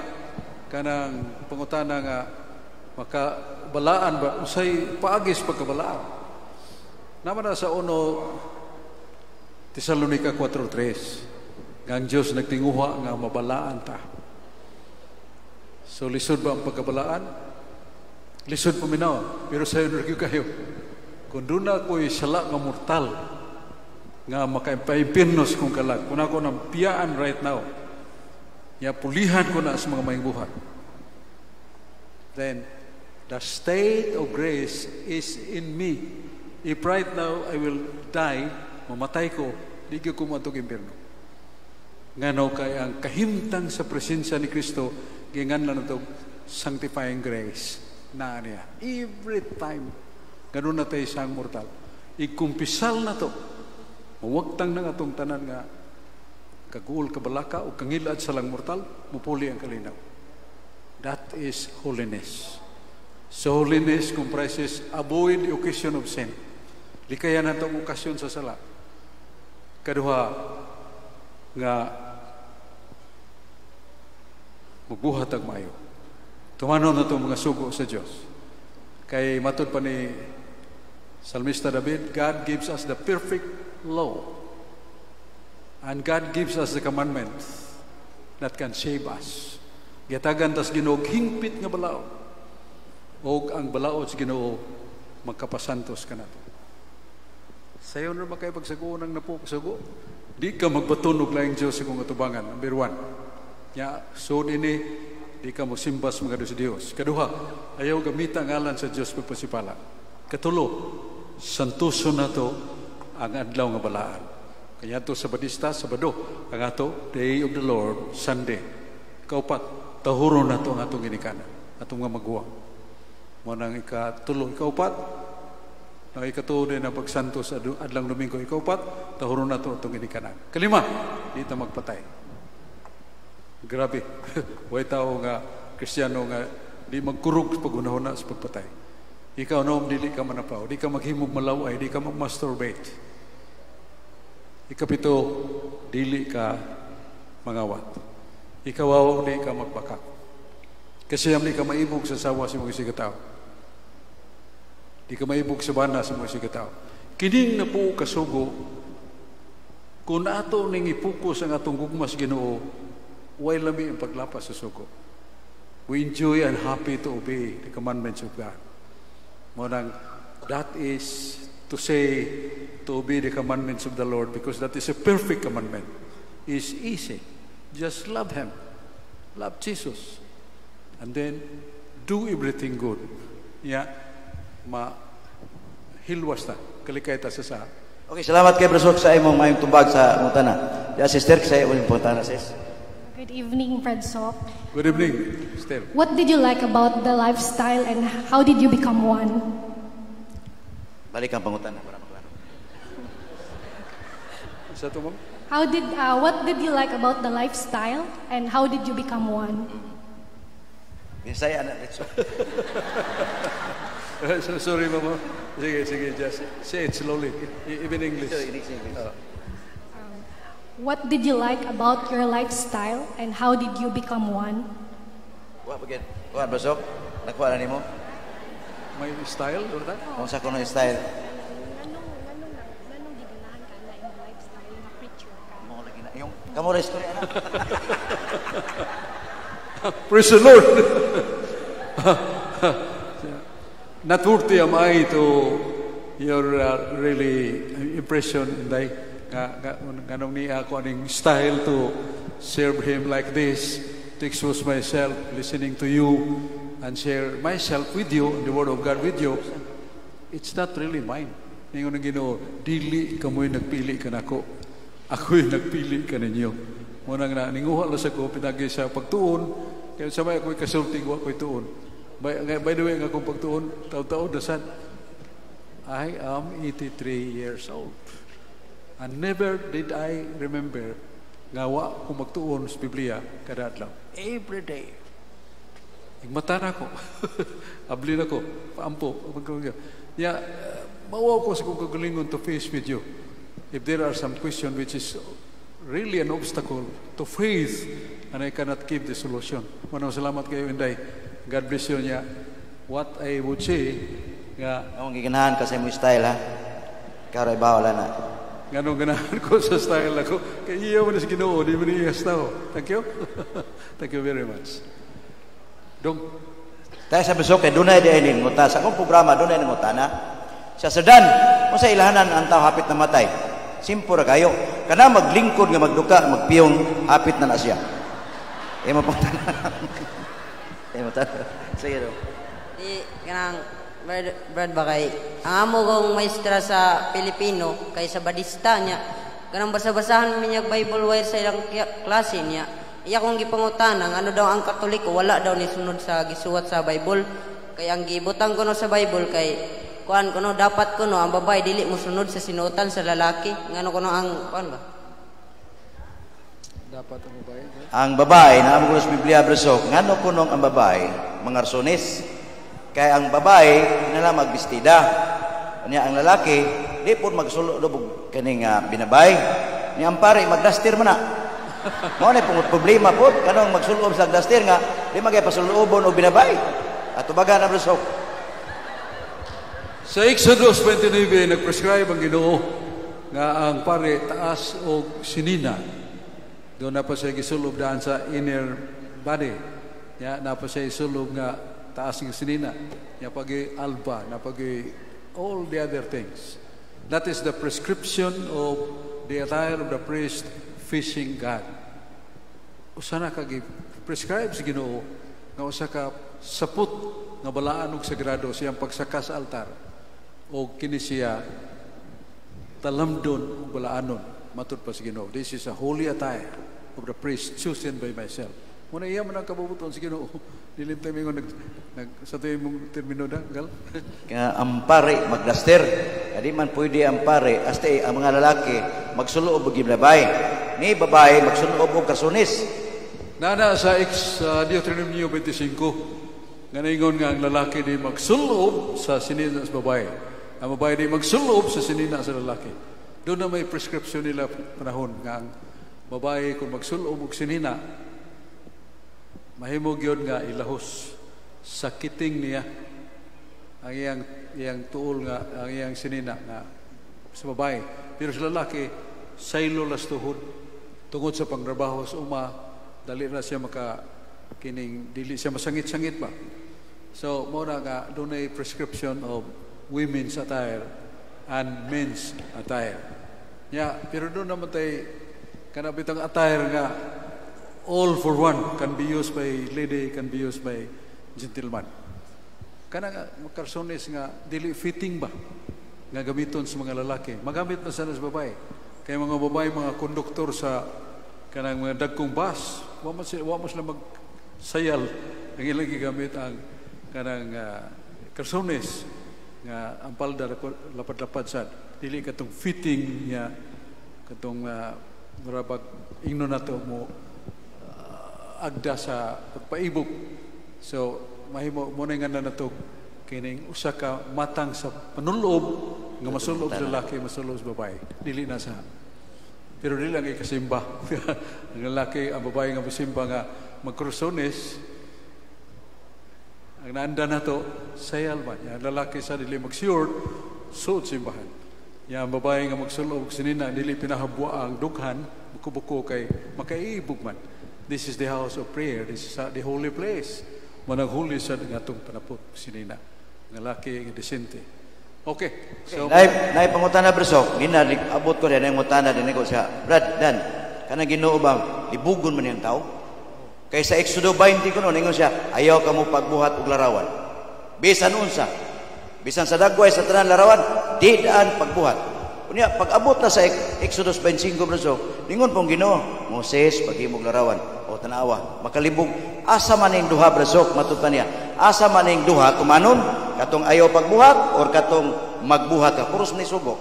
kanang pangutana nga makabalaan ba usay paagis pagkabalaan. Naman na sa 1 Tesalonica 4:3 nga ang Dios nagtinguha nga mabalaan ta. So lisod ba ang pagkabalaan? Lisod paminaw pero sayo na kayo. Kung doon na ako'y sala nga mortal, nga makaimpirnos kong kalag, kung ako ng piyaan right now, ya pulihan ko na sa mga mayang buhat, then the state of grace is in me. If right now I will die, mamatay ko, di ko kumantog impirno. Nga no, kaya ang kahimtang sa presensya ni Kristo, gingan lang ito, sanctifying grace na niya. Every time, ganun na tayo isang mortal. Ikumpisal na to. Mawagtang na nga itong tanan nga kaguol kabalaka o kangilad sa lang mortal, mupuli ang kalinaw. That is holiness. So holiness comprises avoid the occasion of sin. Likayan na itong okasyon sa sala. Kaduha nga magbuhat ang maayo. Tumanon na itong mga sugo sa Diyos. Kay matod pa ni Salmista David, God gives us the perfect law. And God gives us the commandment that can save us. Gitagan tas Ginoo hingpit nga balao. O ang balao sa Ginoo magkapasantos ka nato. Sayo na makay pagsago ng napuksago. Di ka magbatunog lang Diyos sa kong atubangan. Number 1. Ya, so ini di ka magsimbas mga sa Diyos. Kaduha, ayaw gamita ang ngalan sa Diyos pagpasipala. Katulo, santuso na to ang adlaw nga balaan. Kaya to Sabado, ang ato, Day of the Lord, Sunday. Kaupat, tahuro na to ang atong ginikanan, atong nga magwa. Munang ikatulo, ikaupat, ang ikatulo din ang pagsantos adlang Domingo, ikaupat, tahuro na to atong ginikanan. Kalima, di ta magpatay. Grabe, way tao nga, Kristiyano nga, di magkurog pag-unahon na sa pagpatay. Ikaw noong dili ka manapaw, di ka maghimog malaway, di ka mag-masturbate. Ikapito, dili ka mangawat. Ikawaw, di ka magbakak. Kasi di ka maibog sa sawa sa mga sigataw. Di ka maibog sa bana sa mga sigataw. Kining na po kasugo, kung ato ning ipukus ang atong gugmas Ginoo, way lami ang paglapas sa sugo. We enjoy and happy to obey the commandments of God. Monang, that is to say, to obey the commandments of the Lord, because that is a perfect commandment. It's easy. Just love Him. Love Jesus. And then, do everything good. Hilwas na. Kalikay ta sa. Okay, salamat kay Brasok sa imong mayong tubag sa mutana. Ya, sister, sa imong putana, sis. Good evening, Fred Sok. Good evening, Esther. What did you like about the lifestyle and how did you become one? Balik ang pangutana para maklaro. Sa to, ma'am? What did you like about the lifestyle and how did you become one? Bisaya na let's. Sorry, mama. Sige, just say it slowly. Even English. What did you like about your lifestyle and how did you become one? What again? What, Brasok? Nakuha na nimo? My style, or that? Kung sa kuno style? Anong giganahan ka na yung lifestyle na preacher ka? Mo lagi na yung kamo ra story ana. Praise the Lord. Not worthy am I to your really impression Inday. Ganong niya ako aning style to serve Him like this, to expose myself, listening to you, and share myself with you, and the Word of God with you. It's not really mine. Ngayon ang Ginoo, dili ka mo'y nagpili ka na ako. Ako'y nagpili ka ninyo. Munang na, ninguha lang sa ko, pinagi sa pagtuon, kaya sabay ako'y kasulting, ako'y tuon. By the way, ang akong pagtuon, taon-taon na sad. I am 83 years old. And never did I remember ngawa kung magtuon sa Biblia kada adlaw. Every day. Igmata na ko. Abli na ko. Paampo. Mawaw ko sa kong kagalingon to face with you. If there are some question which is really an obstacle to faith and I cannot give the solution. Manang salamat kayo, Inday. God bless you niya. What I would say, ang giganahan kasi mo style ha. Karoy bawala na. Ganong ganahan ko sa style ako. Kaya iya mo na sa Ginoo, di mo niya tao. Thank you. Thank you very much. Dong. Tayo sa Brasok kay dunay di ay ninguta. Sa akong programa dunay ninguta na. Sa Sudan, mo sa ilahanan ang tao hapit na matay. Simple ra kayo. Kana maglingkod nga magduka, magpiyong hapit na siya. Imo pang tanan. Imo tanan. Sige do. Di kanang Brad ba kay ang amo kong maestra sa Pilipino kay sa badista niya kanang basa-basahan minyag Bible wire sa ilang klase niya iya kong gipangutanang ano daw ang Katoliko wala daw ni sunod sa gisuwat sa Bible kay ang gibutang kuno sa Bible kay kuan kuno dapat kuno ang babae dili mo sunod sa sinuotan sa lalaki ngano kuno ang kuan ba dapat ang babae ang babae na amo sa Biblia Brasok ngano kuno ang babae mga rasones. Kaya ang babae nila magbistida. Niya ang lalaki di pud magsulubog kaning binabay. Niya ang pare magdastir man na. Mao na pud problema pud kanang magsulob sa dastir nga di magay pasulubon og binabay. Ato baga na Brasok. Sa Exodus 29 nagprescribe ang Ginoo nga ang pare taas o sinina. Doon na pa siya gisulob daan sa inner body. Ya, na pa siya isulob nga taas ng sinina. Ya pagi alba, na pagi all the other things. That is the prescription of the attire of the priest fishing God. Usa na kagi prescribe sa Ginoo nga usa ka saput nga balaan og sagrado siyang pagsaka sa altar o kini siya talamdon og balaanon matud pa sa Ginoo. This is a holy attire of the priest chosen by myself. Muna iya man ang kabubuton sa Ginoo. Dilimtay mo nag sa tuwing mong termino na, gal? Kaya ampare, magdaster. Kadi man pwede ampare, hasta ang mga lalaki, magsuloob og babae. Ni babae, magsuloob og kasunis. Nana sa Deuteronomio 25, nga naingon nga ang lalaki di magsuloob sa sinina sa babae. Ang babae di magsuloob sa sinina sa lalaki. Doon na may prescription nila panahon nga ang babae kung magsuloob og sinina, mahimog yun nga ilahos sakiting niya ang iyang tuol nga ang iyang sinina nga sa babae. Pero sa lalaki saylo las tuhod tungod sa pangtrabaho sa uma, dali na siya kining dili siya masangit-sangit ba. So mo na nga doon ay prescription of women's attire and men's attire. Pero doon naman tayo kanabitang attire nga all for one, can be used by lady, can be used by gentleman. Kana nga makarsones nga dili fitting ba nga gamiton sa mga lalaki. Magamit na sana sa babae. Kaya mga babae, mga konduktor sa kanang mga dagkong bus, wa mo sila magsayal ang ilang gigamit ang kanang karsones nga ang palda lapad-lapad sa dili katong fitting niya katong marabag ingno nato mo agda sa pagpaibog. So mahimo mo na nga nato kining usa ka matang sa panulob nga masulob sa lalaki, masulob sa babae. Dili na sa pero dili lang ikasimba. Ang lalaki, ang babae nga masimba nga magkrusones ang naanda na to sayal man. Ang lalaki sa dili mag-short suot simbahan. Ang babae nga magsulob sinina dili pinahabwa ang dughan buko-buko kay makaibog man. This is the house of prayer. This is the holy place. Manang huli sa ngatong panapot sinina. Ng laki, ng desente. Okay. So, Nay pangutana Bresok, abot ko din ang mutana din ko siya. Brad, Dan, kanang Ginoo bang libugon man yung tao? Kay sa Exodo 20 ko noon, ingon siya, ayaw ka mo pagbuhat og larawan. Bisan unsa. Bisan sa dagway sa tanan larawan, di daan pagbuhat. Unya pag-abot na sa Exodus 25 Bresok, ningon pong Ginoo, Moses paghimog larawan o tanawa, makalibog asa man ning duha Bresok matutan niya. Asa man ning duha kumanon katong ayaw pagbuhat or katong magbuhat ka puros ni sugo.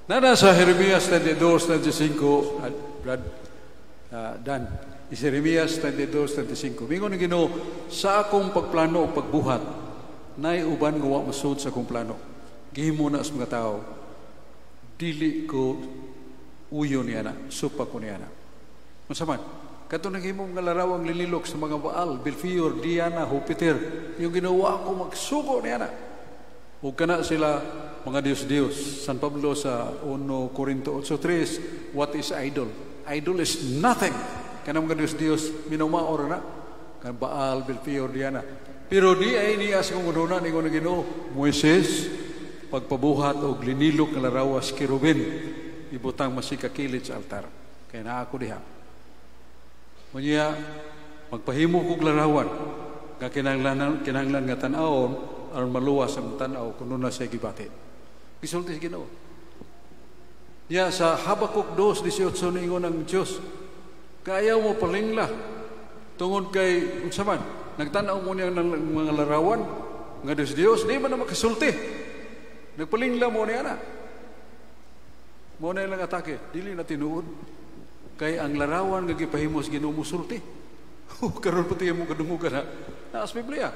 Nana sa Jeremias 32:25 Brad Dan. Is Jeremias 32:25. Mingon ng Ginoo, sa akong pagplano o pagbuhat, nay uban nga wa masud sa akong plano. Gihimo na sa mga tao. Dili ko uyo niya na, supa ko niya na. Masaman, kato naghimong nga larawang lililok sa mga Baal, Belfior, Diana, Jupiter, yung ginawa ko magsugo niya na. Huwag ka na sila mga Diyos-Diyos. San Pablo sa 1 Corinto 8:3, what is idol? Idol is nothing. Kana mga Diyos-Diyos, minamaor na. Kan Baal, Belfior, Diana. Pero di ay niya sa kong ununan, ingon na Ginoo, Moises, pagpabuhat o linilok ng larawas kirubin, ibutang masikakilit sa altar. Kaya na ako diha. Kunya, magpahimo kong larawan, nga kinahanglan nga tanawon, aron maluwas ang tanaw kung na siya gibatin. Gisulti si Ginoo. Niya sa Habakuk 2:18 ningon ang Diyos, kaya mo palingla, tungod kay, unsaman, nagtanaw mo niya ng mga larawan, nga Diyos, di man na makasulti. Nagpalingla mo niya na. Mo na ilang atake. Dili na tinuod. Kay ang larawan nga gipahimos Ginoo musulti. Karon pati mo kadungugan na. Naas Biblia.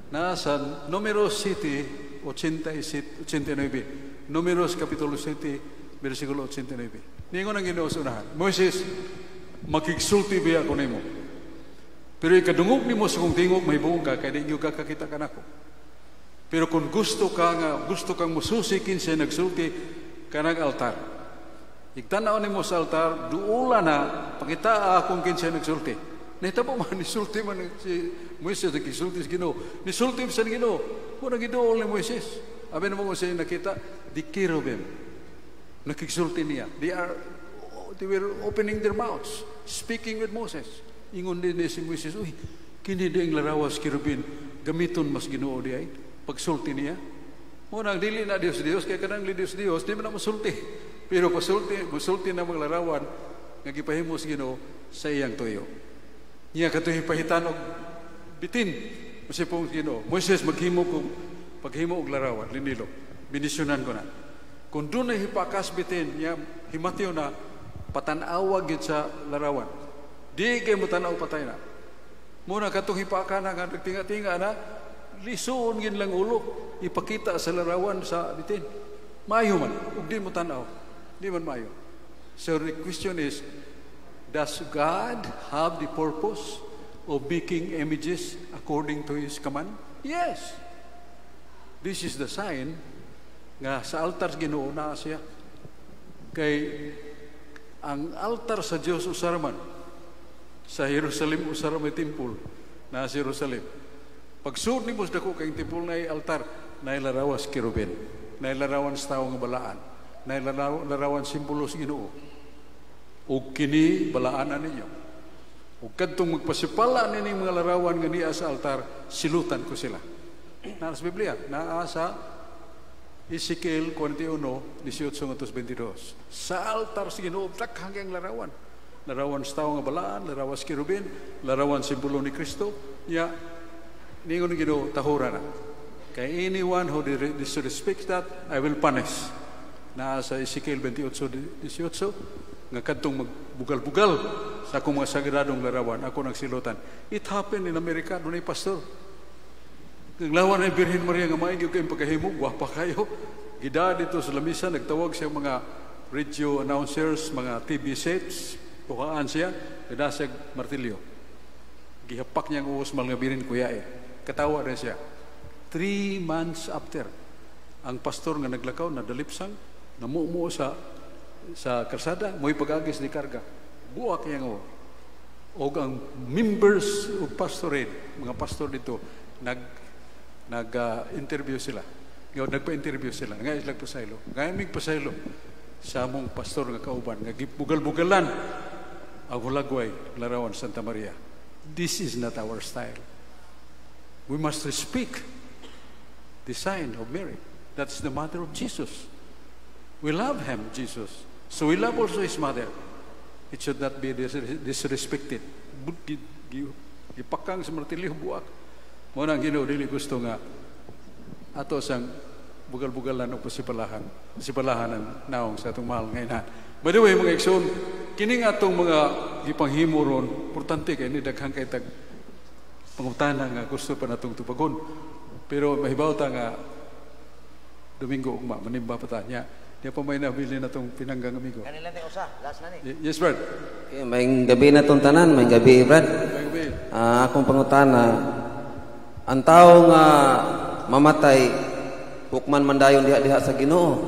Nasa Números 7:89. Números Kapitulo 7, versikulo 89. Ningon ang Ginoo sa unahan, Moises, makigsulti biya ko nimo. Pero ikadungog nimo sa kong tingog, may buong ka, kaya di nyo kakakita ka nako. Pero kung gusto kang mususikin siya nagsulti, kanang altar. Igtanaw nimo sa altar, duula na pakita akong kinsa nagsulti. Nahitabo man nisulti man si Moises nagsulti sa Ginoo. Nisulti sa Ginoo. Muna giduol ni Moises. Abi na mo sa nakita, the cherubim nakigsulti niya. They were opening their mouths, speaking with Moses. Ingon din si Moises, uy, kini ding larawas cherubim gamiton mas Ginoo di ay pagsulti niya. Muna dili na Dios kaya kanang Dios di man na masulti. Pero masulti na maglarawan nga gipahimo sa Ginoo sa iyang tuyo. Niya katuhi pahitan og bitin masipong Ginoo. Moises paghimo og larawan linilo. Binisyonan ko na. Kung doon na hipakas bitin, niya himatiyo na patanawa gid sa larawan. Di kay mo tanaw patay na. Muna katong hipaka na nga nagtinga-tinga na lisuon gid lang ulo ipakita sa larawan sa bitin. Mayo man ug di mo tanaw. Di man mayo. So the question is, does God have the purpose of making images according to His command? Yes. This is the sign nga sa altar Ginoo na siya. Kay ang altar sa Dios usaraman sa Jerusalem usaraman temple na sa Jerusalem. Pagsuod nimo sa dako kay temple na altar na ilarawas cherubim, na ilarawan sa tawo nga balaan, na ilarawan simbolo sa Ginoo. O kini balaanan ninyo. O kadtong magpasipala nini mga larawan nga niya sa altar, silutan ko sila. Naa sa Biblia, naa sa Ezekiel 41:18-22. Sa altar sa Ginoo daghang ang larawan. Larawan sa tawo nga balaan, larawan sa cherubim, larawan simbolo ni Kristo. Ya ningon ni Ginoo tahura na. Kay anyone who disrespects that, I will punish. Naa sa Ezekiel 28:18 nga kadtong magbugal-bugal sa akong mga sagradong larawan, ako nagsilutan. It happened in America, doon ay pastor. Naglawan ay Birhen Maria nga maigyo kayong pagkahimo, gwapa kayo. Gida dito sa lamisa, nagtawag siya mga radio announcers, mga TV sets, bukaan siya, gadasag martilyo. Gihapak niya ang uos mal nga Birhen kuya eh. Katawa rin siya. 3 months after, ang pastor nga naglakaw, nadalipsang, namumuo sa karsada, mo'y pag-agis ni karga. Buwak yang o. O ang members of pastorate, mga pastor dito, nag-interview sila. Ngayon, nagpa-interview sila. Ngayon, islag pasaylo. Ngayon, may pasaylo sa among pastor nga kauban, nga bugal-bugalan ang hulagway, larawan Santa Maria. This is not our style. We must respect the sign of Mary. That's the mother of Jesus. We love him, Jesus. So we love also his mother. It should not be disrespected. Ipakang sa martilyo buwak. Muna ang Ginoo dili gusto nga ato sang bugal-bugalan o pasipalahan ng naong sa atong mahal ngayon. By the way, mga igsoon, kining atong mga gipanghimo ron, importante kay ni daghang kay tag pangutana nga gusto pa natong tupagon. Pero mahibaw ta nga Domingo ugma manimba pa ta niya. Di pa may nabili na itong pinanggang amigo. Kanila tayo usa, last na ni. Yes, Brad. Okay, may gabi na itong tanan, may gabi, Brad. May gabi. Akong pangutana, ang tao nga mamatay, hukman mandayon diha sa Ginoo.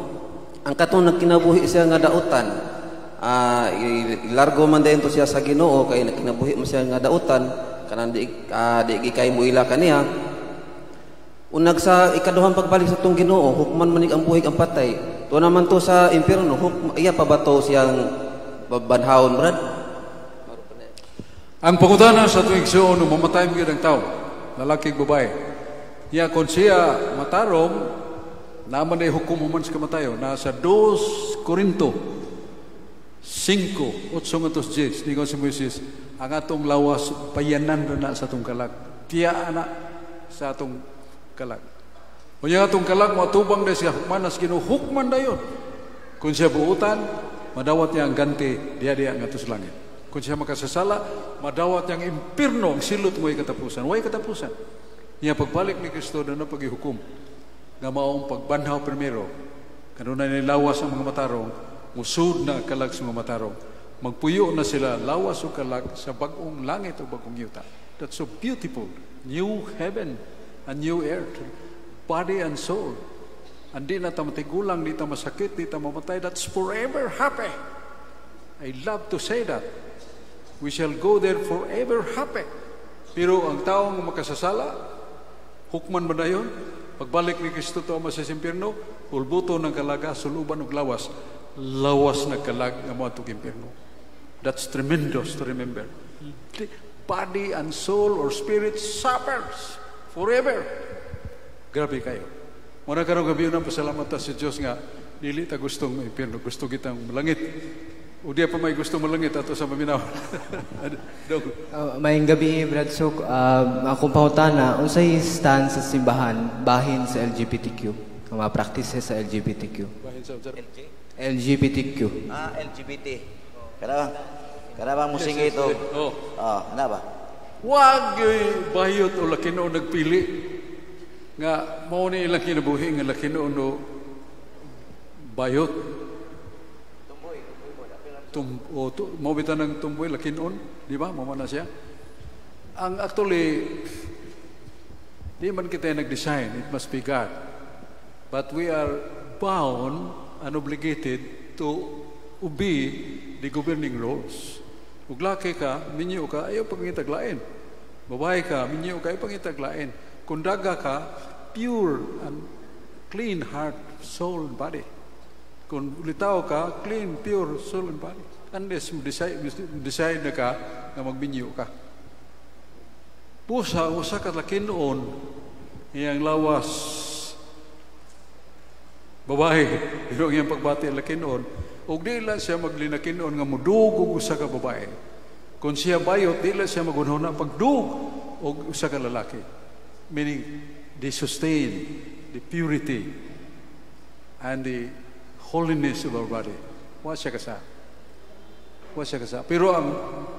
Ang katong nagkinabuhi siya nga dautan, ilargo man dayon to siya sa Ginoo, kay nagkinabuhi mo siya nga dautan, kanang di kay muila kaniya. Unag sa ikaduhang pagbalik sa tong Ginoo, hukman manig ang buhig ang patay. To naman to sa impyerno, iya pa ba to siyang banhawon, Brad? Ang pangutana sa tuwing siyon, mamatay mo ang tao, lalaki babae. Iya kung siya matarong, naman ay hukum man sa kamatayo, nasa 2 Corinto 5:8-10, ningon si Moises, ang atong lawas payanan na sa atong kalag. Tiya na sa atong kalag. Kung yung atong kalag, matubang na siya manas ginuhukman na yun. Kung siya buutan, madawat niya ang ganti, diya-diya nga to sa langit. Kung siya makasasala, madawat niya ang impirno, ang silot mo ay katapusan. Way katapusan. Niya pagbalik ni Kristo na paghihukom, nga maong pagbanhaw primero, kanuna nilawas ang mga matarong, musud na kalag sa mga matarong, magpuyo na sila lawas o kalag sa bagong langit o bagong yuta. That's so beautiful. New heaven and new earth. Body and soul. Andi na ta matigulang, di ta masakit, di ta mamatay. That's forever happy. I love to say that. We shall go there forever happy. Pero ang taong makasasala, hukman ba na yun? Pagbalik ni Kristo to ama sa impyerno, ulbuto ng kalaga, suluban og lawas. Lawas na kalag nga mo atong impyerno. That's tremendous to remember. Body and soul or spirit suffers forever. Grabe kayo. Muna karong gabi na pasalamat ta sa Dios nga dili ta gustong impyerno, gusto kitang malangit. O di pa may gusto malangit ato sa maminaw. Maayong gabi, Brad Sok. Akong pangutana, unsay stand sa simbahan bahin sa LGBTQ? Ang mga practices sa LGBTQ. Bahin sa LGBTQ. LGBT. Karabang musingi ito. Ano ba? Wag bayot o lakino nagpili nga mao ni ilang kinabuhi nga lakino no bayot. Mo bitan ng tumboy lakinon, di ba? Mo na siya. Ang actually di man kita nag-design, it must be God. But we are bound and obligated to obey the governing rules. Ug laki ka, minyo ka, ayaw pangitaglain. Babae ka, minyo ka, ayaw pangitaglain. Kung daga ka, pure and clean heart, soul, and body. Kung litaw ka, clean, pure, soul, and body. Unless decide na ka na magminyo ka. Pusa, usa ka lakinoon, iyang lawas, babae, pero iyang pagbati lakinoon, og di lang siya maglinakinoon nga mudug og usa ka babae. Kung siya bayot, di lang siya magunahon na pagdug og usa ka lalaki. Meaning, they sustain the purity and the holiness of our body. Wa siya kasa. Pero ang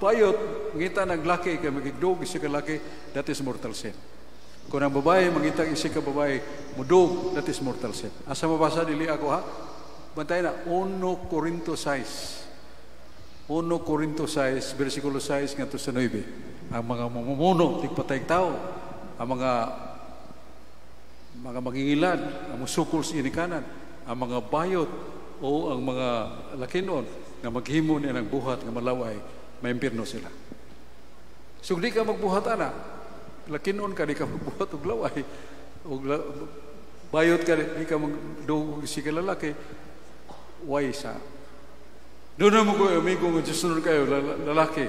bayot, ngita ng laki, kaya magigdog isa ka laki, that is mortal sin. Kung ang babae, mangita isa ka babae, mudog, that is mortal sin. Asa mabasa, dili ako ha? Bantay na, 1 Corinto 6. 1 Corinto 6, versikulo 6, nga to sa 9. Ang mga mamumuno, tigpatay tao, ang mga mangingilad, ang musukol sa inikanan, ang mga bayot o ang mga lakinon na maghimo niya ng buhat nga malaway, may impyerno sila. So di ka magbuhat ana, lakinon ka, di ka magbuhat og laway, bayot ka, di ka magdugog si lalaki, why sa? Doon na mo ko, amigo nga susunod kayo, lalaki.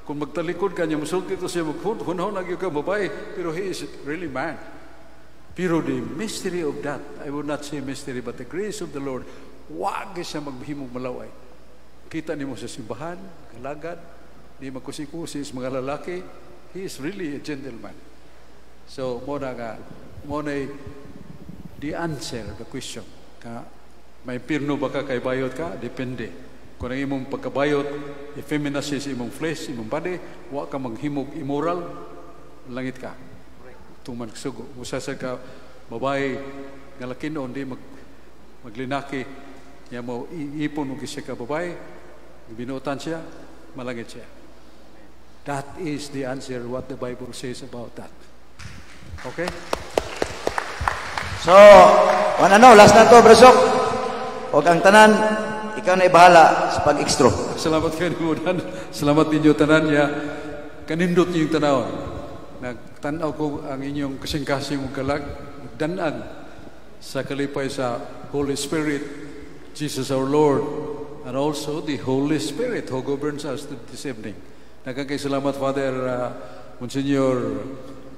Kung magtalikod ka niya, masulti ito siya, maghunahon nagyo ka, babae, pero he is really man. Pero the mystery of that, I would not say mystery, but the grace of the Lord, wag siya maghimog malaway. Kita niyo mo sa simbahan, kalagad, di magkusikusis, mga lalaki, he is really a gentleman. So, muna the answer, the question, may pirno ba ka kay bayot ka? Depende. Kung ang imong pagkabayot, effeminacy sa imong flesh, imong body, wa ka maghimog immoral, langit ka. Tuman sugo. Usasa ka, babae, nga lakinoon, di maglinaki, niya mo iipon mo kisya ka babae, binutan siya, malangit siya. That is the answer what the Bible says about that. Okay? So, last na to, Brasok. Huwag ang tanan, ikaw na ibahala sa pag-extro. Salamat kayo niyo, salamat ninyo tanan niya. Kanindot niyo yung tanawon. Nagtanaw ko ang inyong kasing-kasing kalag, danag sa kalipay sa Holy Spirit, Jesus our Lord, and also the Holy Spirit who governs us this evening. Nagkakaisalamat, Father Monsignor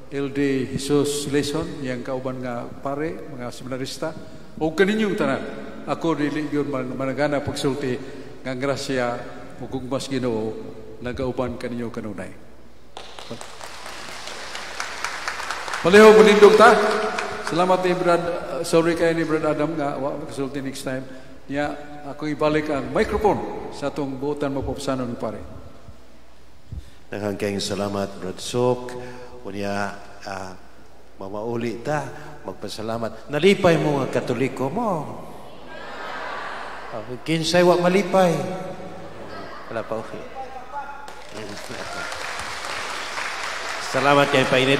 L.D. Jesus Leson, yang kauban nga pare, mga seminarista, o kaninyong tanan. Ako dili yun managana pagsulti ng grasya o kung mas Ginoo nagauban kaninyo kanunay. Maliho manindog ta. Salamat ni Brad, sorry kayo ni Brad Adam nga wa magsulti next time. Niya ako ibalik ang microphone sa atong buotan mapapsanon ni pare. Daghang kayong salamat, Brad Sok. Unya mamauli ta, magpasalamat. Nalipay mo nga Katoliko mo. Kinsay wa malipay. Wala pa okay. Salamat kay Painit.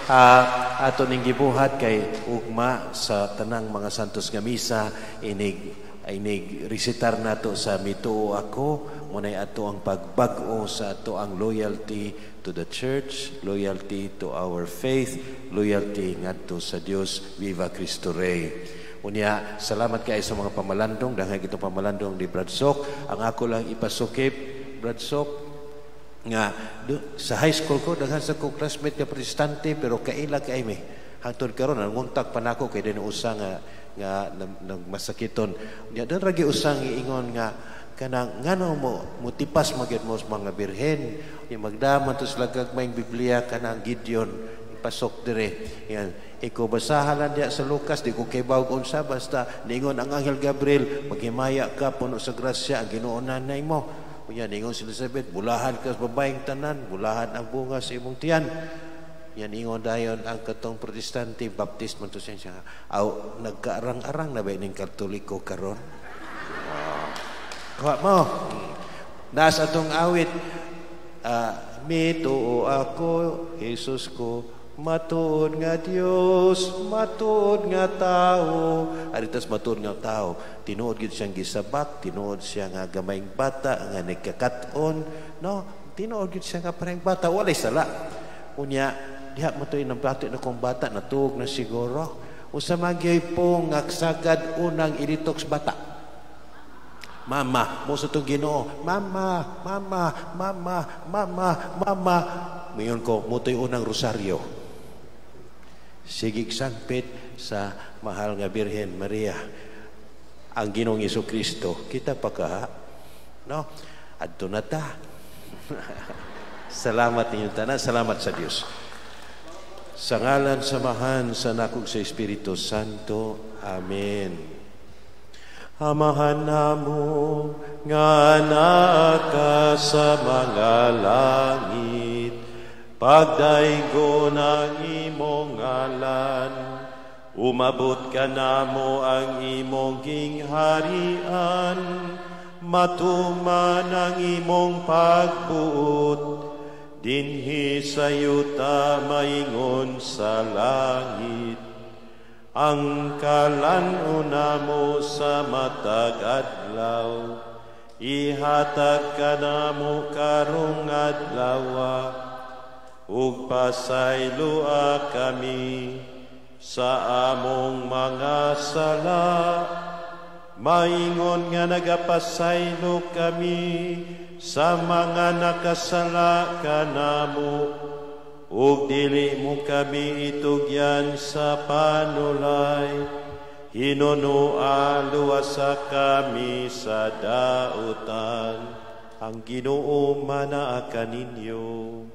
ato ning gibuhat kay ugma sa tanang mga santos nga misa inig resitar nato sa mituo ako munay ato ang pagbag-o sa ato ang loyalty to the church, loyalty to our faith, loyalty ngadto sa Dios. Viva Cristo Rey. Unya, salamat kayo sa mga pamalandong, dahil itong pamalandong ni Brad Sok. Ang ako lang ipasukip, Brad Sok, nga sa high school ko, daghan sa ko classmate nga protestante, pero kaila kay mi. Hangtod karon nanguntak pa nako kay din usa nga nagmasakiton. Nya dan ragi usang iingon nga kanang ngano mo tipas magid mo sa mga birhen, yung magdaman to sa lagagmayng Biblia kanang Gideon pasok dire. Yan. Iko basahan diya sa Lucas, di ko kay bawg unsa basta ningon ang Anghel Gabriel maghimaya ka puno sa grasya ang Ginoo nanay mo. Unya ningon si Elizabeth, bulahan ka sa babaeng tanan, bulahan ang bunga sa imong tiyan. Yan ingon dayon ang katong protestante baptist man to siya. Aw nagkaarang-arang na ba ning Katoliko karon? Kuha mo. Nasa atong awit, mituo ako, Jesus ko, matuod nga Dios, matuod nga tao. Aritas matuod nga tao. Tinuod gid siyang gisabak, tinuod siya nga gamayng bata, nga nagkakat-on. No, tinuod gid siya nga parang bata, walay sala. Unya, diha mo to inang bata na kong bata, natuog na siguro. Usa magyay po nga sagad unang ilitoks bata. Mama, mo sa itong Ginoo. Mama, mama, mama, mama, mama. Mayon ko, mo ito'y unang rosaryo. Sigig sangpit sa mahal nga Birhen Maria. Ang Ginoong Jesucristo. Kita pa ka, no? Adto na ta. Salamat ninyo tanan. Salamat sa Dios. Sa ngalan, samahan, sa nakog sa Espiritu Santo. Amen. Amahan namo nga naka sa mga langit, pagdaigo ng imong ngalan, umabot ka namo ang imong gingharian, matuman ang imong pagbuot, dinhi sa yuta maingon sa langit. Ang kalan-una mo sa matag adlaw, ihatag ka na mo karong adlawa, ug pasaylua kami sa among mga sala, maingon nga nagapasaylo kami sa mga nakasala ka namo, ug dili mo kami itugyan sa panulay, hinunoa luwasa kami sa dautan. Ang Ginoo manaa kaninyo.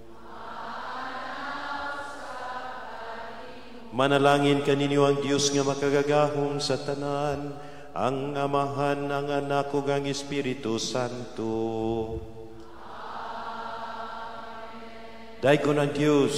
Manalangin kaninyo ang Dios nga makagagahom sa tanan, ang Amahan, ang Anak ug ang Espiritu Santo. Daig ko ng Diyos,